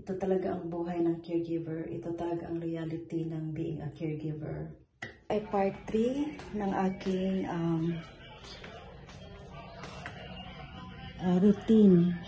Ito talaga ang buhay ng caregiver. Ito talaga ang reality ng being a caregiver. Ay part 3 ng aking routine.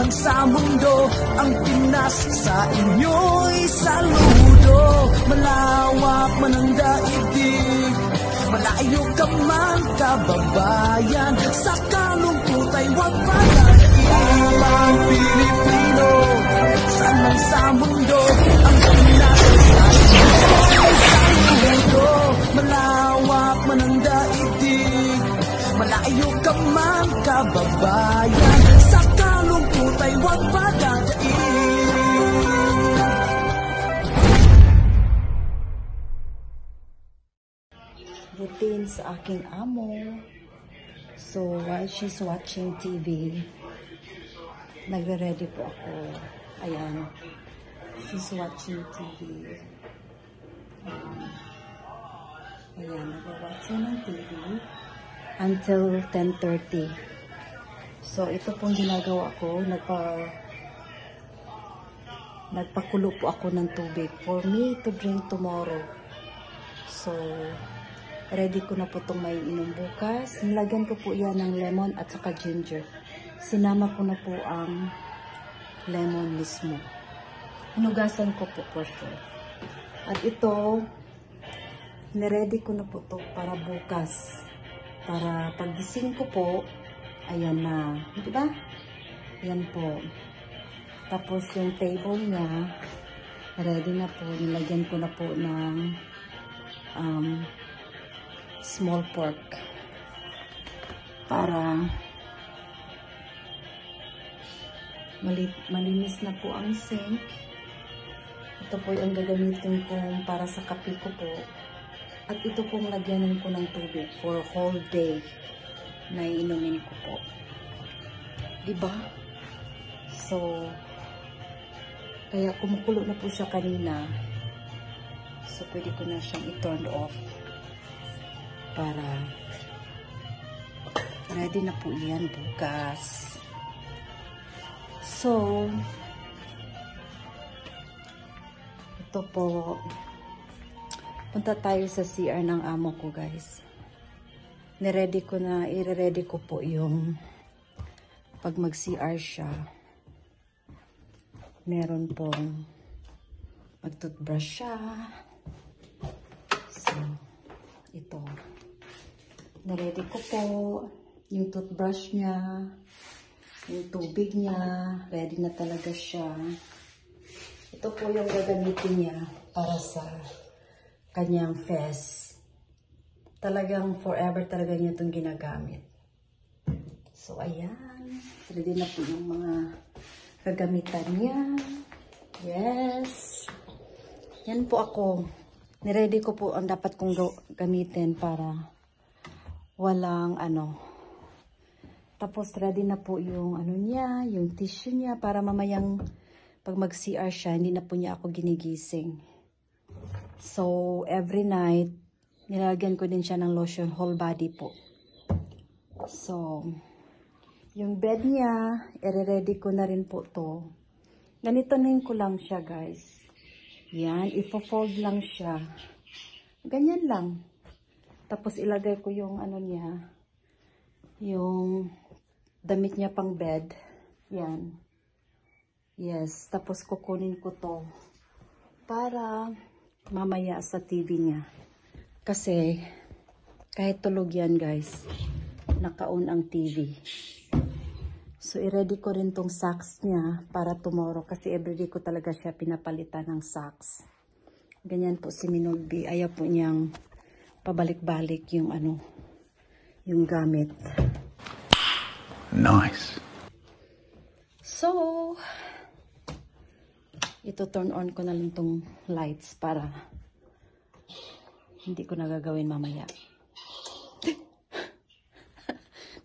Sa mundo, ang Pinas sa inyo'y saludo. Malawak man ang daigdig, malayo ka man kababayan, sa kalungkot ay huwag pagkakilang. Pilipino, saan man sa mundo, ang Pinas sa inyo'y saludo. Malawak man ang daigdig, malayo ka man kababayan, sa kalungkot ay huwag padadaig. Routine sa aking amo. So, while she's watching TV, nagre-ready po ako. Ayan. She's watching TV. Ayan, nag-watch ng TV until 10:30. So, ito pong ginagawa ko. Nagpakulo po ako ng tubig for me to drink tomorrow. So, ready ko na po itong may inom bukas. Nilagyan ko po yan ng lemon at saka ginger. Sinama ko na po ang lemon mismo. Hinugasan ko po for sure. At ito, niready ko na po ito para bukas. Para paggising ko po, ayan na. Diba? Ayan po. Tapos yung table niya, ready na po. Nilagyan ko na po ng small pork. Para malinis na po ang sink. Ito po yung gagamitin ko para sa kape ko po. At ito pong lagyanan ko ng tubig for whole day na inumin ko po. Diba? So, kaya kumukulo na po siya kanina. So, pwede ko na siyang i-turn off para ready na po yan bukas. So, ito po, punta tayo sa CR ng amo ko, guys. I-ready ko po yung pag mag-CR siya. Meron pong mag-toothbrush siya. So, ito. I-ready ko po yung toothbrush niya, yung tubig niya. Ready na talaga siya. Ito po yung gagamitin niya para sa kanyang fez. Talagang forever talaga niya itong ginagamit. So, ayan. Ready na po yung mga kagamitan niya. Yes. Yan po ako. Niready ko po ang dapat kong gamitin para walang Tapos, ready na po yung niya, yung tissue niya para mamayang pag mag-CR siya, hindi na po niya ako ginigising. So, every night, nilagyan ko din siya ng lotion, whole body po. So, yung bed niya, i-ready ko na rin po to. Ganito na ko lang siya, guys. Yan, ipo-fold lang siya. Ganyan lang. Tapos, ilagay ko yung niya, yung damit niya pang bed. Yan. Yes, tapos kukunin ko to para mamaya sa TV niya. Kasi, kahit tulog yan, guys, naka-on ang TV. So, i-ready ko rin tong socks niya para tomorrow. Kasi everyday ko talaga siya pinapalitan ng socks. Ganyan po si Minulbi. Ayaw po niyang pabalik-balik yung yung gamit. Nice. So, ito turn on ko na lang tong lights para Hindi ko nagagawin mamaya.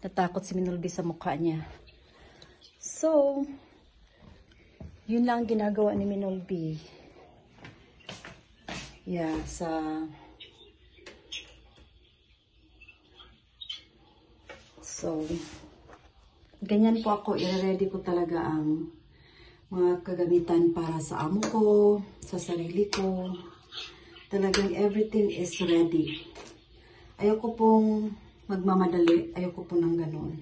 Natakot si Minolby sa mukha niya. So, yun lang ginagawa ni Minolby. Yeah, So, ganyan po ako. I-ready ko talaga ang mga kagamitan para sa amo ko, sa sarili ko. Talagang everything is ready. Ayoko pong magmamadali. Ayoko po ng ganun.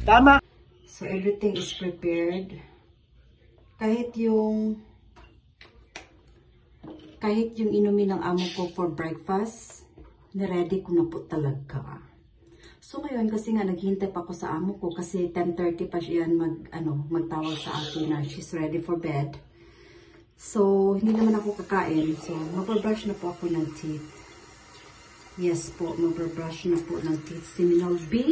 Tama! So, everything is prepared. Kahit yung inumin ng amo ko for breakfast, na-ready ko na po talaga. So ngayon, kasi nga naghihintay pa ako sa amo ko kasi 10:30 pa siya magtawag sa akin na she's ready for bed. So, hindi naman ako kakain. So, mag-brush na po ako ng teeth. Yes po, mag-brush na po ng teeth si Minolby.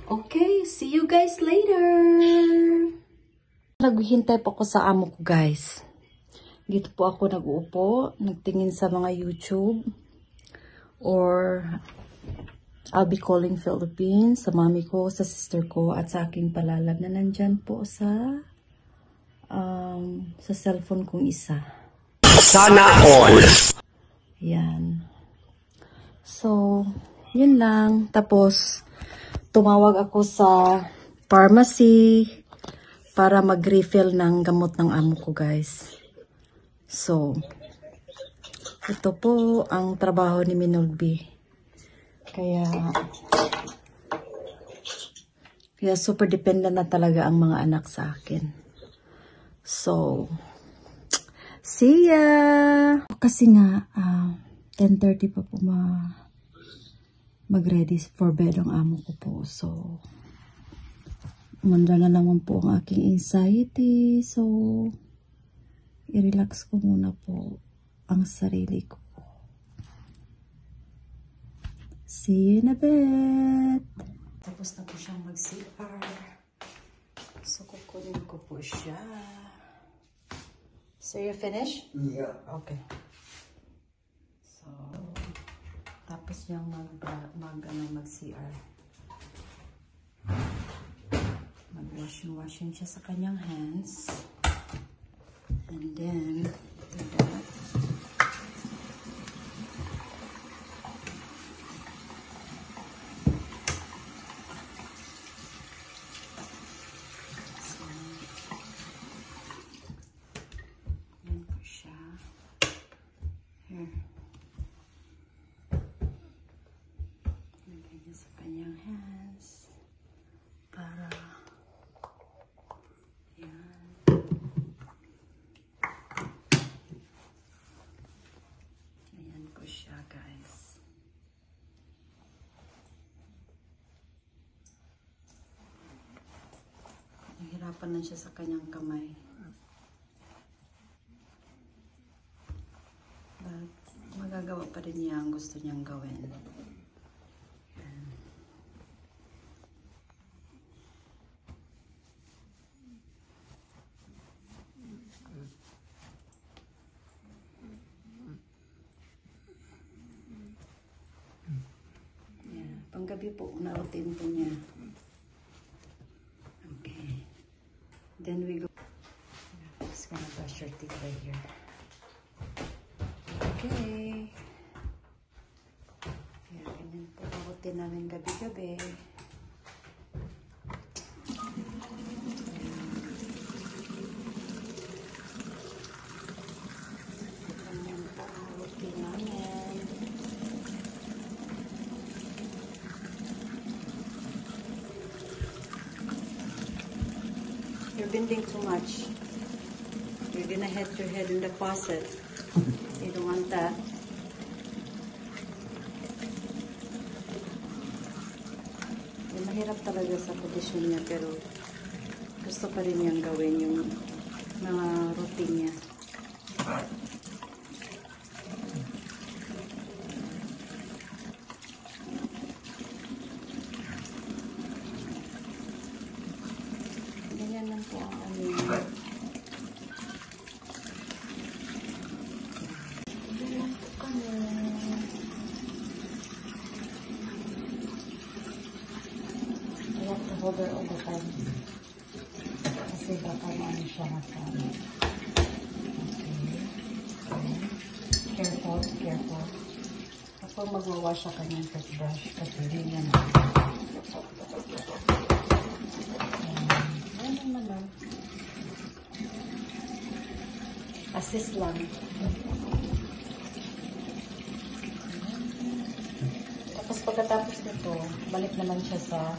Okay, see you guys later. Naghihintay po ako sa amo ko, guys. Dito po ako nag-uupo, nagtingin sa mga YouTube or I'll be calling Philippines, sa mami ko, sa sister ko, at sa aking palalag na nandyan po sa cellphone kong isa. Sana all! Yan. So, yun lang. Tapos, tumawag ako sa pharmacy para mag-refill ng gamot ng amo ko, guys. So, ito po ang trabaho ni Minolby. Kaya super dependent na talaga ang mga anak sa akin. So, see ya! Kasi nga, 10:30 pa po mag-ready for bed ang amo ko po. So, umanda na naman po ang aking anxiety. So, i-relax ko muna po ang sarili ko. See you in a bit. Tapos na po siyang mag-CR. So, kukunin ko po siya. So, you finished? Yeah. Okay. So, tapos niyang mag-CR. Mag-washing siya sa kanyang hands. And then, do that. Sa kanyang hands para yan. Ayan po siya, guys. Nahirapan na siya sa kanyang kamay. But magagawa pa rin niya ang gusto niyang gawin. Panggabi po, na-routine po niya. Okay. Then we go. Just gonna brush your teeth right here. Okay. Kaya ganyan po ang routine namin gabi-gabi. Ganyan po ang routine namin. You're bending too much. You're gonna hit your head in the faucet. You don't want that. Mahirap talaga sa kondisyon niya, pero gusto pa rin niyang gawin yung mga routine niya. Ganyan lang po ang ano niya. Ganyan lang po kami. I have to hold her all the time. Kasi baka maano siya masama. Okay. Careful, careful. Kapag magwawash siya kanyang toothbrush, kasi rin yan. Ayan naman. Assist lang. Tapos pagkatapos nito, balik naman siya sa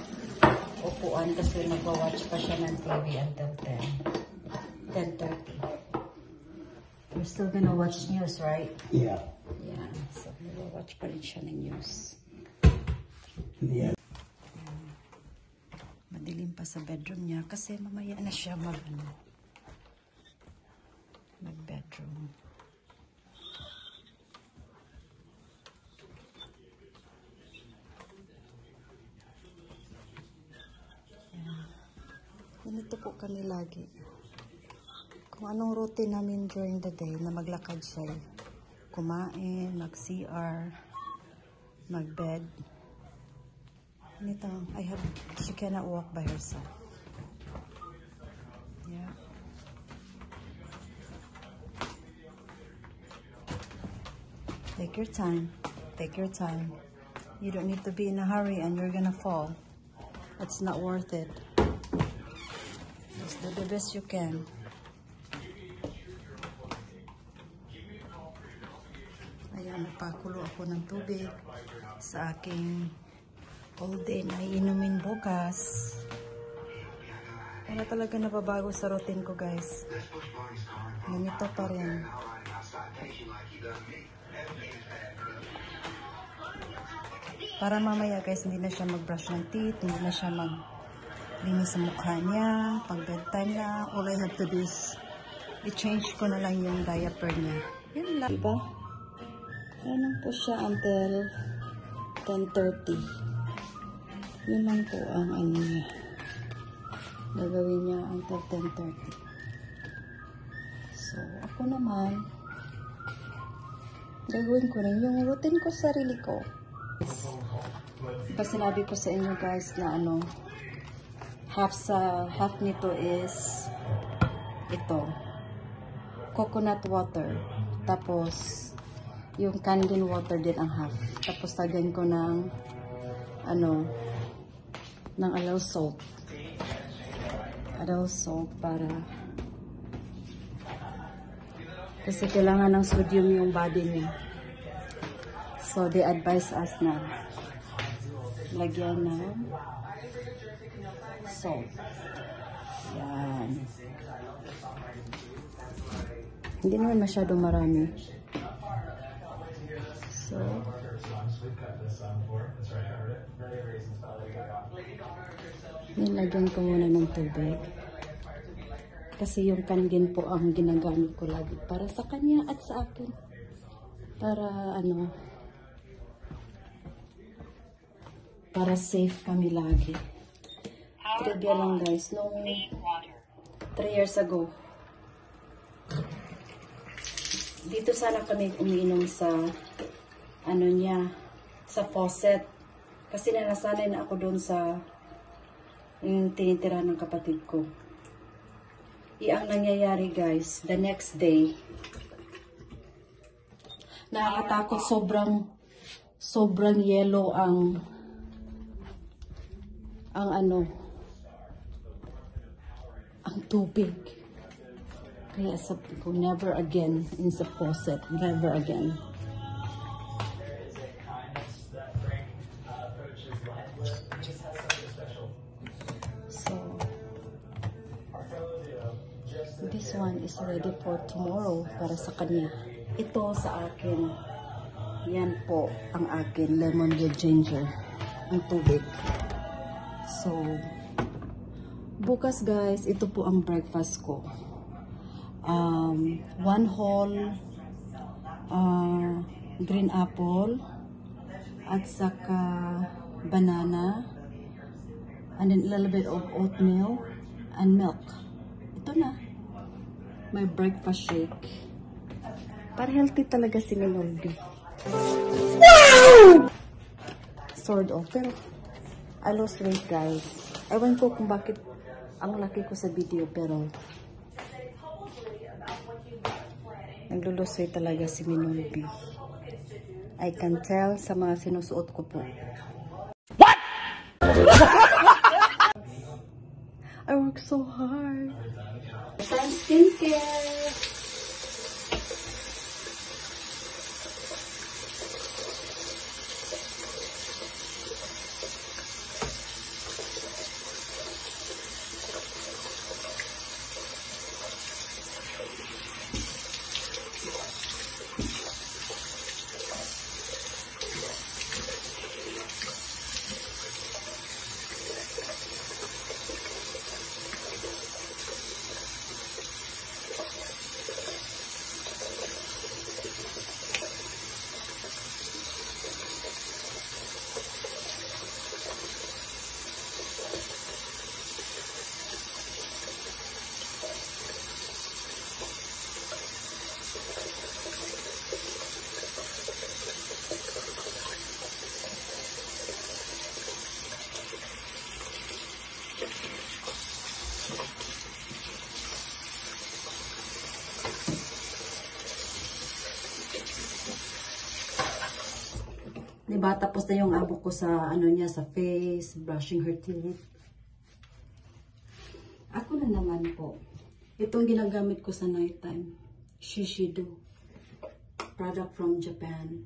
upuan kasi magwa-watch pa siya ng TV until 10:30. We're still gonna watch news, right? Yeah. Yeah, so magwa-watch pa rin siya ng news. Yeah. Madilim pa sa bedroom niya kasi mamaya na siya mag-bedroom. Ganito po kami lagi. Kung anong routine namin during the day na maglakad siya. Kumain, mag-CR, mag-bed. Ganito. She cannot walk by herself. Yeah. Take your time. Take your time. You don't need to be in a hurry and you're gonna fall. It's not worth it. Just do the best you can. Ayan, nagpakulo ako ng tubig sa aking all day na iinumin bukas. Wala talaga nababago sa routine ko, guys. Ganito pa rin. Para mamaya, guys, hindi na siya mag-brush ng teeth, hindi na siya linis sa mukha niya. Pag bedtime na, all I have to do is i-change ko na lang yung diaper niya. Yun lang. Diba? Ganun po siya until 10:30. Yun lang po ang ano niya. Gagawin niya until 10:30. So, ako naman, gagawin ko rin yung routine ko sa sarili ko. Diba sinabi ko sa inyo, guys, na ano, half nito is ito, coconut water, tapos yung canned water din ang half, tapos lagyan ko ng ano, ng allow salt para kasi kailangan ng sodium yung body niya, so they advise us na lagyan ng salt. Yan. Hindi naman masyadong marami. So, nilagyan ko muna ng tubig. Kasi yung kangen po ang ginagamit ko lagi para sa kanya at sa akin. Para ano, para safe kami lagi. Trivia lang, guys, nung 3 years ago, dito sana kami umiinom sa ano niya, sa faucet, kasi nasanay na ako doon sa yung tinitira ng kapatid ko. Ang nangyayari, guys, the next day, nakakatakot, sobrang yellow ang ano, ang tubig. Kaya sabi ko, never again in the faucet. Never again. So, is ready for tomorrow para sa kanya. Ito sa akin. Yan po ang akin. Lemon with ginger. Ang tubig. So, bukas guys, ito po ang breakfast ko. One whole green apple at saka banana and then a little bit of oatmeal and milk. Ito na. My breakfast shake. Para healthy talaga si Minoldi. Wow! Sort of. Pero I lost weight guys. Ewan ko kung bakit ang laki ko sa video pero naglo-lose weight talaga si Minoldi. I can tell sa mga sinusuot ko po. What? I work so hard. Time skincare. Diba, tapos na yung abo ko sa, ano niya, sa face, brushing her teeth. Ako na naman po. Itong ginagamit ko sa nighttime. Shishido. Product from Japan.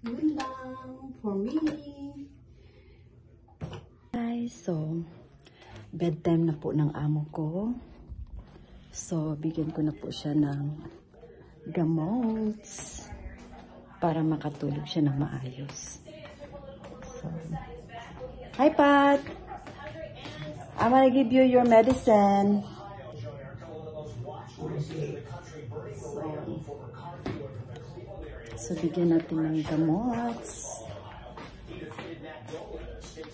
Yun lang for me. Guys, so bedtime na po ng amo ko. So, bigyan ko na po siya ng gamots para makatulog siya ng maayos. So, hi Pat! I'm gonna give you your medicine. So, bigyan natin ng gamots.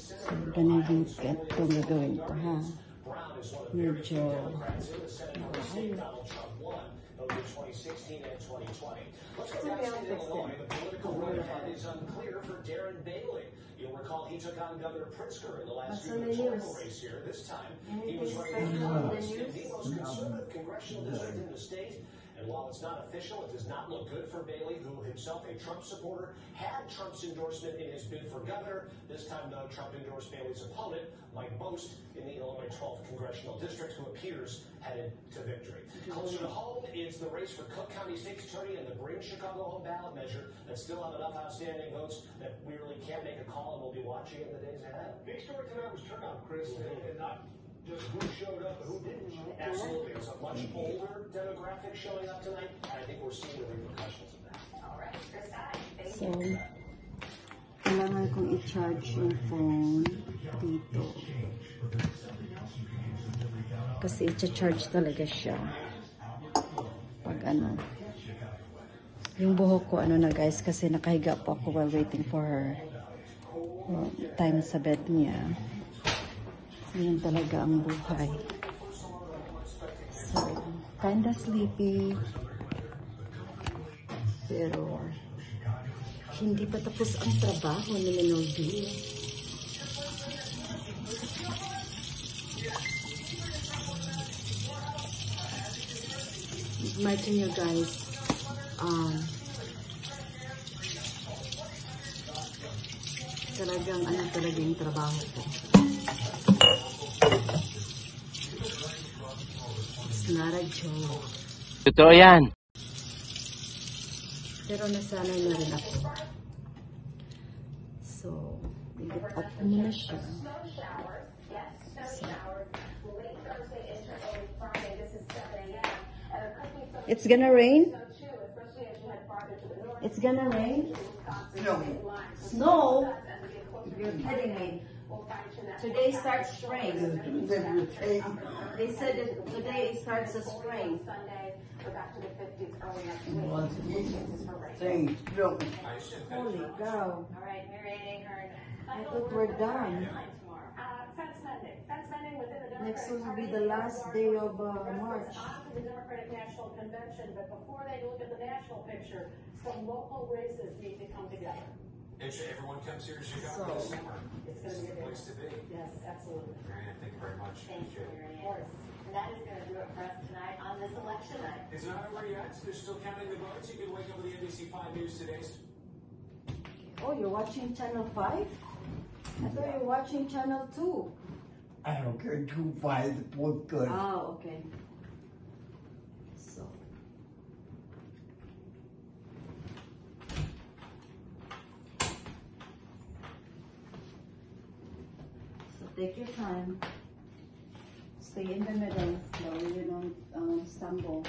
So, gonna look at kung gagawin ko, ha? Medyo You'll recall he took on Governor Pritzker in the last gubernatorial race here. This time, he was running for the most conservative congressional district in the state. And while it's not official, it does not look good for Bailey, who himself a Trump supporter, had Trump's endorsement in his bid for governor. This time, though, Trump endorsed Bailey's opponent, Mike Bost, in the Illinois 12th congressional district, who appears headed to victory. Closer to home, it's the race for Cook County State's Attorney and the Bring Chicago Home ballot measure that still have enough outstanding votes that we really can't make a call, and we'll be watching in the days ahead. Big story tonight was turnout, Chris, and not just who showed up and who didn't show up. Absolutely. It's a much older demographic showing up tonight, and I think we're seeing the repercussions of that. All right, Chris, so, kailangan kong i-charge yung phone dito. Kasi i-charge talaga siya. Pag ano. Yung buhok ko, ano na guys, kasi nakahiga po ako while waiting for her time sa bed niya. Yun talaga ang buhay. So, kinda sleepy. Pero, hindi pa tapos ang trabaho ni Minoldi. Imagine nyo guys, Talagang ano talaga yung trabaho ko. It's not a joke. Totoo yan. Pero nasanay na rin ako. So, i-get up ko muna siya. So, it's gonna rain? It's gonna rain? No. Snow? You're kidding me. Today starts spring. They said that today it starts the spring. Holy cow. I thought we're done. Next will be the last day of March. The Democratic National Convention, but before they look at the national picture, some local races need to come together. And everyone comes here to Chicago this summer. It's going to be a Place to be. Yes, absolutely. Marianne, thank you very much. Thank you, Appreciate it. Marianne. Of course. And that is going to do it for us tonight on this election night. Is it not over yet? They're still counting the votes. You can wake up with the NBC 5 News today. Oh, you're watching Channel 5? I thought you were watching Channel 2. I don't care, 2-5, both good. Oh, okay. So. So take your time. Stay in the middle so you don't stumble.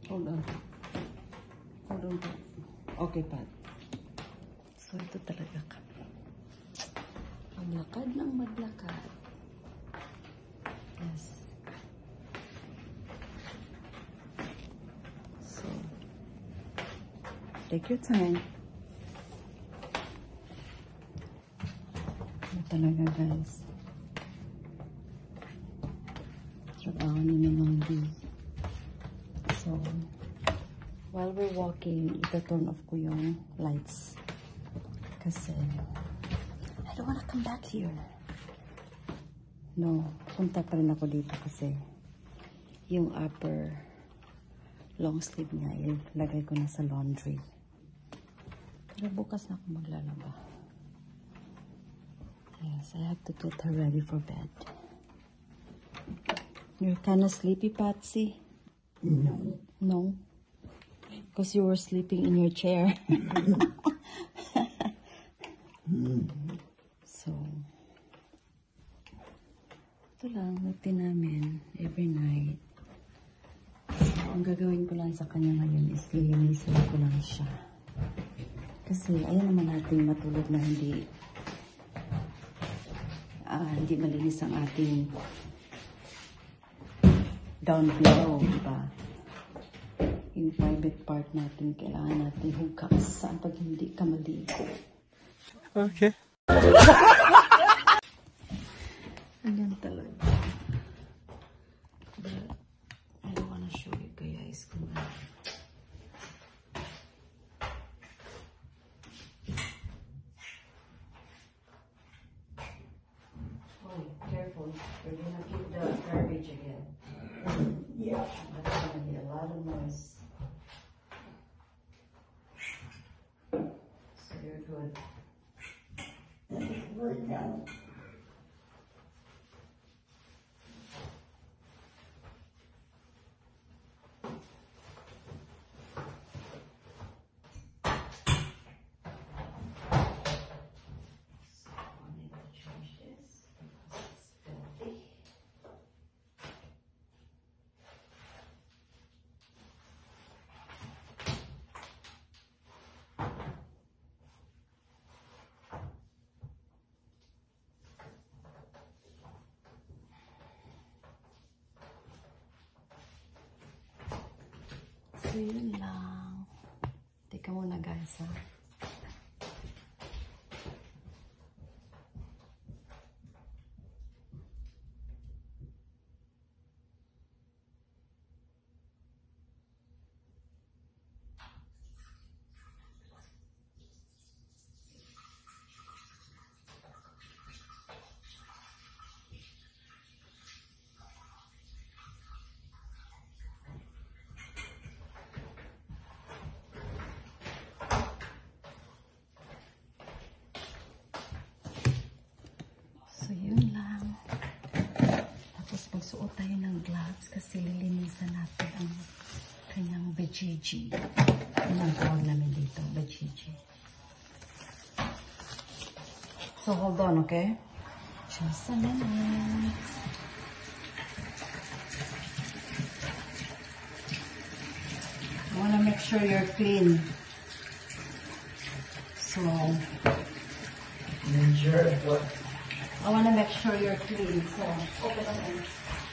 Hold on. Hold on. Okay, Pat. So, ito talaga kami. Maglakad ng maglakad. Yes. So, take your time. Ito talaga, guys. Trabaho ni Minondi. So, while we're walking, ito-turn off ko yung lights. Kasi, I don't wanna come back here. No, punta pa rin ako dito kasi yung upper long sleeve niya, ilagay ko na sa laundry. Pero bukas na ako maglalaba. Yes, I have to get her ready for bed. You're kinda sleepy, Patsy? No. No? Because you were sleeping in your chair. So, ito lang, routine namin every night. So, ang gagawin ko lang sa kanya ngayon is lilinisin ko lang siya. Kasi ayaw naman natin matulog na hindi malinis ang ating down below, diba? Yung private part natin, kailangan natin hugasan pag hindi ka maligo. Okay. Ayan talaga. But I don't wanna show you guys kung ano. Oh, careful. You're gonna keep the garbage again. Yeah. That's gonna be a lot of noise. So you're good. Right now. So I need to change this because it's filthy. So, yun lang. Teka muna, guys, ha? tayo ng gloves kasi lilinisan natin ang kanyang vajayjay. Yun ang tawag namin dito, vajayjay. So, hold on, okay? Just a minute. I wanna make sure you're clean. So, Sure, what? I wanna make sure you're clean. So, open.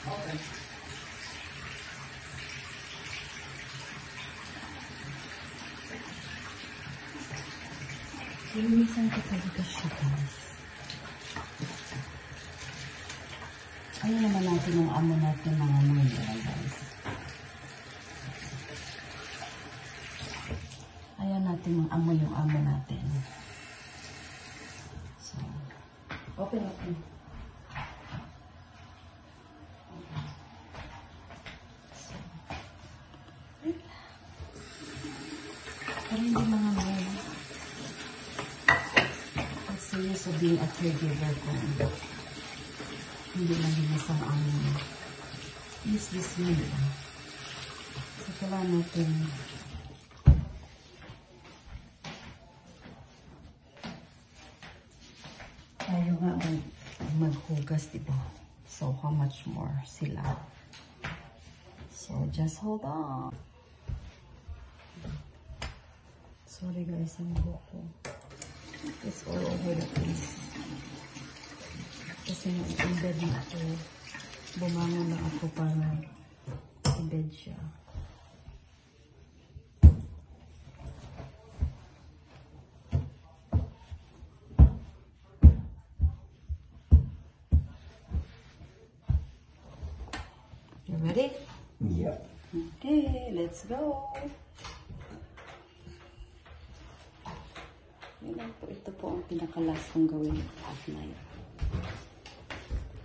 Open. Linisan ko talaga siya, guys. Ayun naman natin yung amo natin mga mga guys. Ayan natin yung amo natin. So, open. So, pero hindi mga may serious of being a caregiver kung hindi malinis ang amo. Use this minute. So, kailangan natin tayo nga maghugas, diba? So, how much more sila? So, just hold on. Sorry guys, ang buhok ko. It's all over the place. Kasi nag-embed na ako. Bumangon na ako para i-bed siya. You ready? Yep. Okay, let's go. Ito po ang pinaka-last kong gawin at night.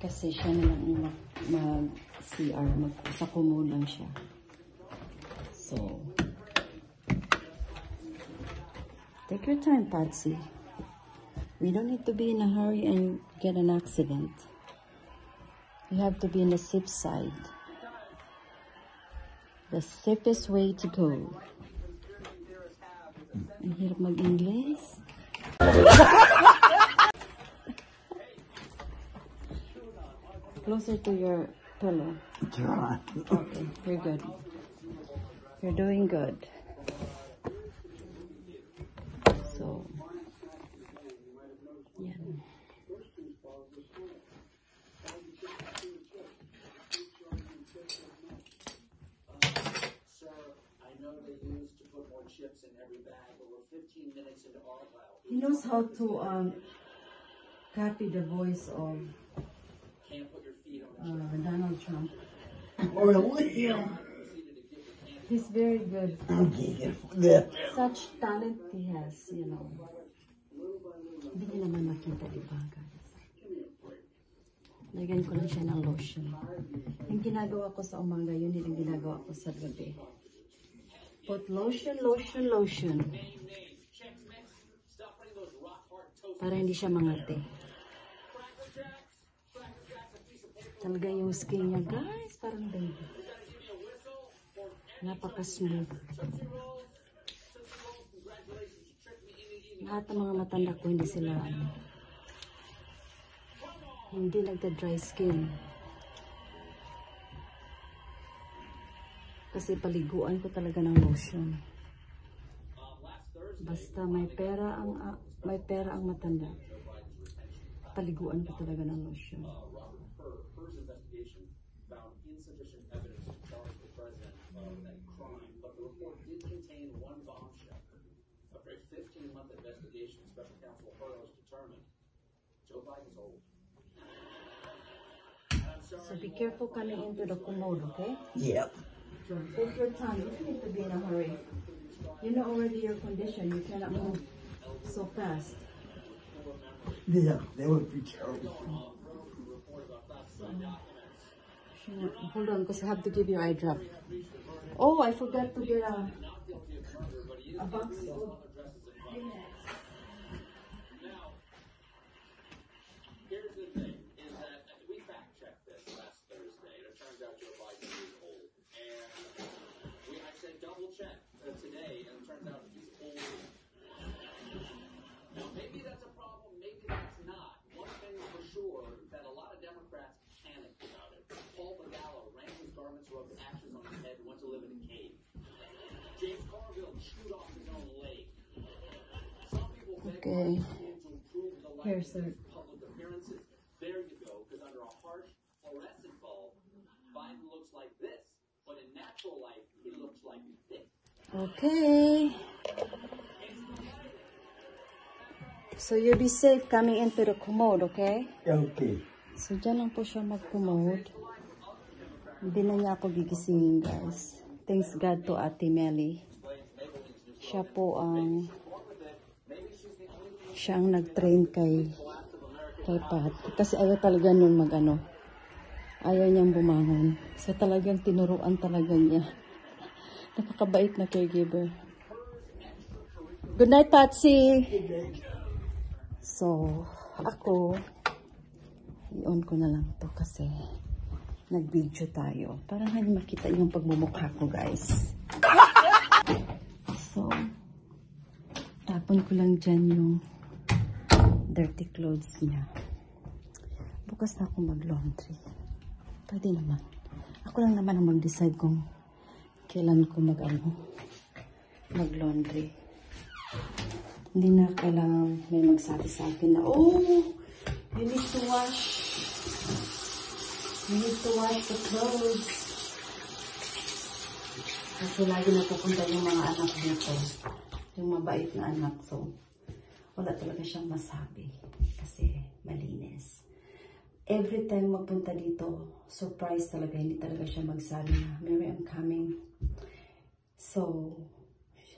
Kasi siya nalang mag-CR. Sa kumo lang siya. So, take your time, Patsy. We don't need to be in a hurry and get an accident. You have to be in the safe side. The safest way to go. Ang hirap mag-English. Closer to your pillow. Try. Okay, you're good. You're doing good. So, yan. He knows how to copy the voice of Donald Trump. Really? He's very good. Okay, that. Such talent he has, you know. Hindi niya naman makita, diba, guys? Lagyan ko lang siya ng lotion. Yung ginagawa ko sa umaga, yun din ang ginagawa ko sa gabi. Put lotion. Para hindi siya mangarte. Talaga yung skin niya, guys, parang baby. Napaka-smooth. Lahat ng mga matanda ko, hindi sila, hindi nagda-dry skin. Kasi paliguan ko talaga ng lotion. Basta may pera ang matanda. Paliguan ko talaga ng lotion. So be careful coming into the commode, okay? Yep. Take your time. You don't need to be in a hurry. You know already your condition. You cannot move so fast. Yeah, that would be terrible. Hold on, because I have to give you eye drop. Oh, I forgot to get a box of Kleenex. Here's the thing, is that we fact-checked this last Thursday. It turns Okay. Here, sir. Public appearances. There you go, because under a harsh fluorescent bulb, Biden looks like this, but in natural life, he looks like this. Okay. So you'll be safe coming into the commode, okay? Okay. So dyan lang po siya mag-commode. Hindi na niya ako gigisingin, guys. Thanks God to Ate Melly. Siya po ang nag-train kay Pat. Kasi ayaw talaga nun ayaw niyang bumangon. So talagang tinuruan talaga niya. Napakabait na caregiver. Good night, Patsy! So, ako, i-on ko na lang to kasi nag-video tayo. Para hindi makita yung pagmumukha ko, guys. So, tapon ko lang dyan yung dirty clothes niya. Bukas na ako mag-laundry. Pwede naman. Ako lang naman ang mag-decide kung kailan ko mag-laundry. Hindi na kailangan may magsabi sa akin na, oh, you need to wash. You need to wash the clothes. Kasi lagi napupunta yung mga anak dito. Yung mabait na anak. So, wala talaga siyang masabi. Kasi malinis. Every time magpunta dito, surprise talaga. Hindi talaga siya magsabi na, Mary, I'm coming. So,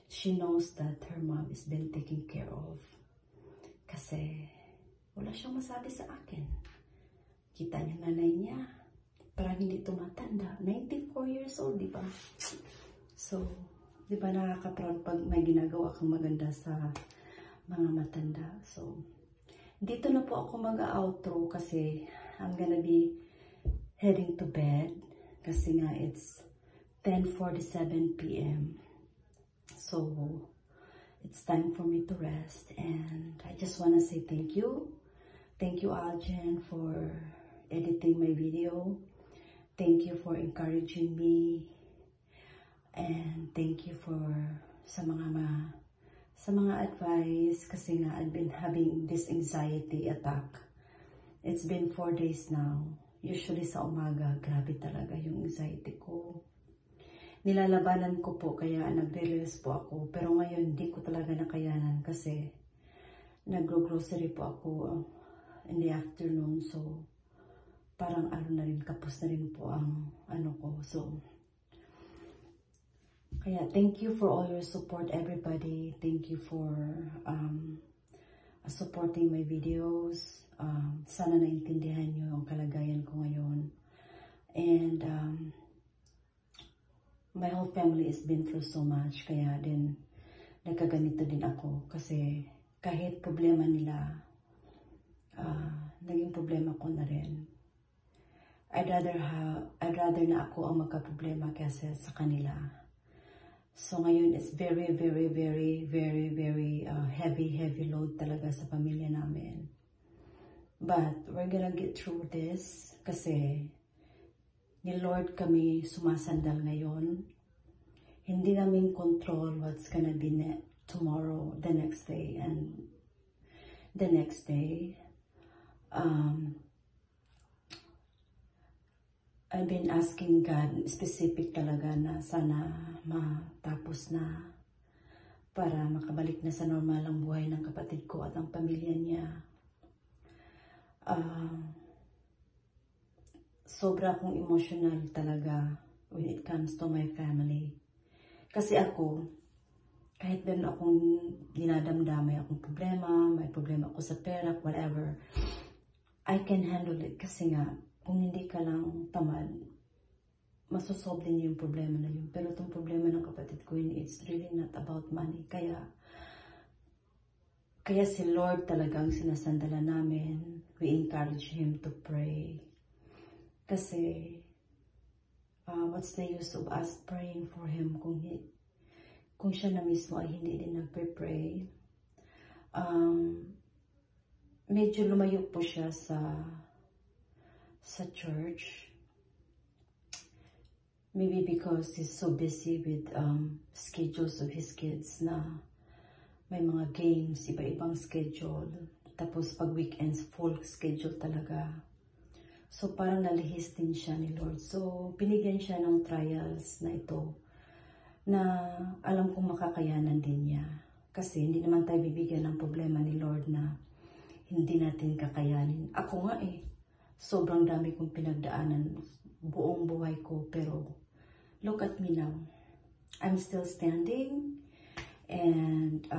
she knows that her mom is been taken care of. Kasi, wala siyang masabi sa akin. Kita niya nanay niya. Parang hindi tumatanda. 94 years old, di ba? So, di ba nakaka-proud pag may ginagawa kang maganda sa mga matanda. So, dito na po ako mag-outro kasi I'm gonna be heading to bed. Kasi nga, it's 10:47 p.m. So, it's time for me to rest. And I just want to say thank you. Thank you, Aljen, for editing my video. Thank you for encouraging me. And thank you for sa mga advice. Kasi nga, I've been having this anxiety attack. It's been 4 days now. Usually sa umaga, grabe talaga yung anxiety ko. Nilalabanan ko po, kaya nagre-release po ako. Pero ngayon, hindi ko talaga nakayanan kasi nag-grocery po ako in the afternoon. So, parang na rin, kapos na rin po ang ko. So, kaya thank you for all your support, everybody. Thank you for supporting my videos. Sana naintindihan nyo ang kalagayan ko ngayon. And, my whole family has been through so much, kaya din nagkaganito din ako kasi kahit problema nila, naging problema ko na rin. I'd rather na ako ang magka-problema kaysa sa kanila. So ngayon it's very heavy load talaga sa pamilya namin. But we're gonna get through this kasi ni Lord kami sumasandal ngayon. Hindi namin control what's gonna be tomorrow, the next day, and the next day. I've been asking God specific talaga na sana matapos na para makabalik na sa normal ang buhay ng kapatid ko at ang pamilya niya. Sobra akong emotional talaga when it comes to my family. Kasi ako, kahit meron akong dinadamdam, may akong problema, may problema ako sa pera, whatever, I can handle it. Kasi nga, kung hindi ka lang tamad, masosolve din yung problema na yun. Pero itong problema ng kapatid ko, it's really not about money. Kaya si Lord talagang sinasandala namin. We encourage Him to pray. Kasi, what's the use of us praying for Him kung siya na mismo ay hindi din nagpe-pray? Medyo lumayo po siya sa church. Maybe because he's so busy with schedules of his kids na may mga games, iba-ibang schedule. Tapos pag weekends, full schedule talaga. So parang nalihis din siya ni Lord. So binigyan siya ng trials na ito na alam kong makakayanan din niya. Kasi hindi naman tayo bibigyan ng problema ni Lord na hindi natin kakayanin. Ako nga sobrang dami kong pinagdaanan buong buhay ko. Pero look at me now. I'm still standing. And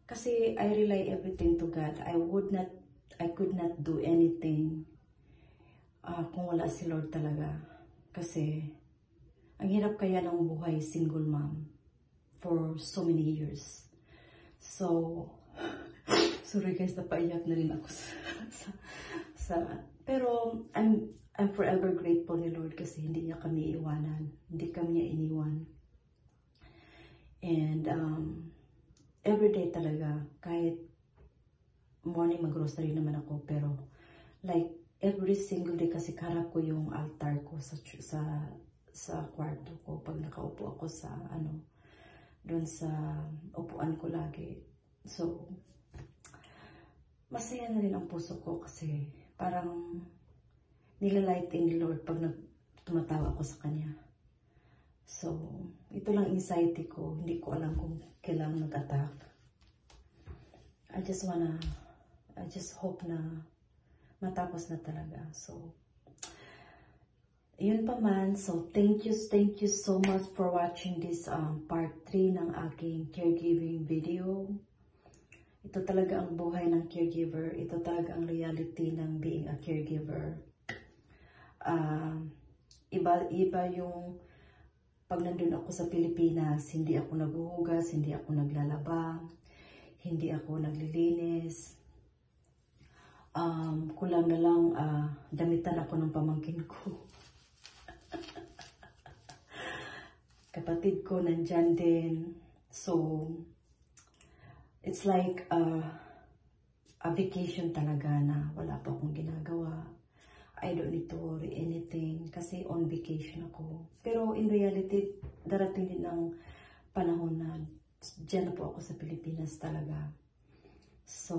kasi I rely everything to God. I could not do anything kung wala si Lord talaga. Kasi ang hirap kaya ng buhay single mom for so many years. So, sorry guys, napaiyak na rin ako pero I'm forever grateful ni Lord kasi hindi niya kami iwanan. Hindi kami niya iniwan. And everyday talaga, kahit morning mag-grocery naman ako, pero like every single day kasi karap ko yung altar ko sa kwarto ko pag nakaupo ako sa doon sa upuan ko lagi. So masaya na rin ang puso ko kasi parang nilalight in the Lord pag tumatawa ako sa Kanya. So ito lang anxiety ko, hindi ko alam kung kailan mag-attack. I just hope na matapos na talaga. So yun pa man. So thank you so much for watching this part 3 ng aking caregiving video. Ito talaga ang buhay ng caregiver. Ito talaga ang reality ng being a caregiver. Iba yung pag nandun ako sa Pilipinas, hindi ako naghuhugas, hindi ako naglalaba, hindi ako naglilinis. Kulang na lang damitan ako ng pamangkin ko. Kapatid ko nandyan din. So, it's like a vacation talaga na wala pa akong ginagawa. I don't need to worry anything kasi on vacation ako. Pero in reality, darating din ang panahon na dyan na po ako sa Pilipinas talaga. So,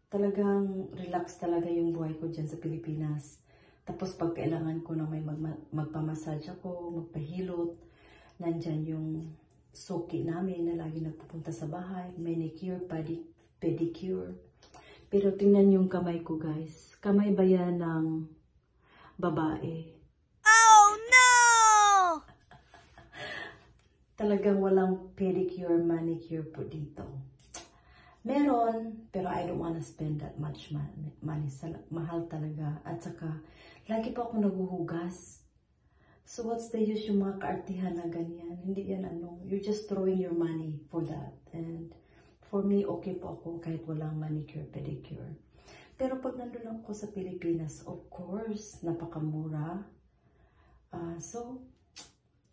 talagang relax talaga yung buhay ko dyan sa Pilipinas. Tapos pag kailangan ko na may magpamassage ako, magpahilot, nandyan yung suki namin na lagi nagpupunta sa bahay, manicure, pedicure. Pero tingnan yung kamay ko guys. Kamay ba yan ng babae? Oh no! Talagang walang pedicure, manicure po dito. Meron, pero I don't wanna spend that much money. Mahal talaga. At saka, lagi pa ako naguhugas. So what's the use yung mga kaartihan na ganyan? Hindi yan you're just throwing your money for that. And for me, okay po ako kahit walang manicure, pedicure. Pero pag nandun ako sa Pilipinas, of course, napakamura. So,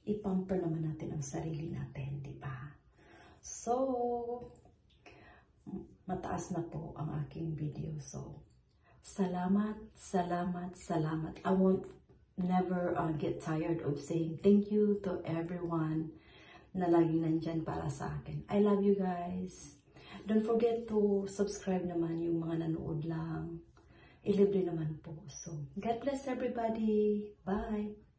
ipamper naman natin ang sarili natin, di ba? So, mataas na po ang aking video. So, salamat. I won't never get tired of saying thank you to everyone na laging nandyan para sa akin. I love you guys. Don't forget to subscribe naman yung mga nanood lang. Ilibre naman po. So, God bless everybody. Bye!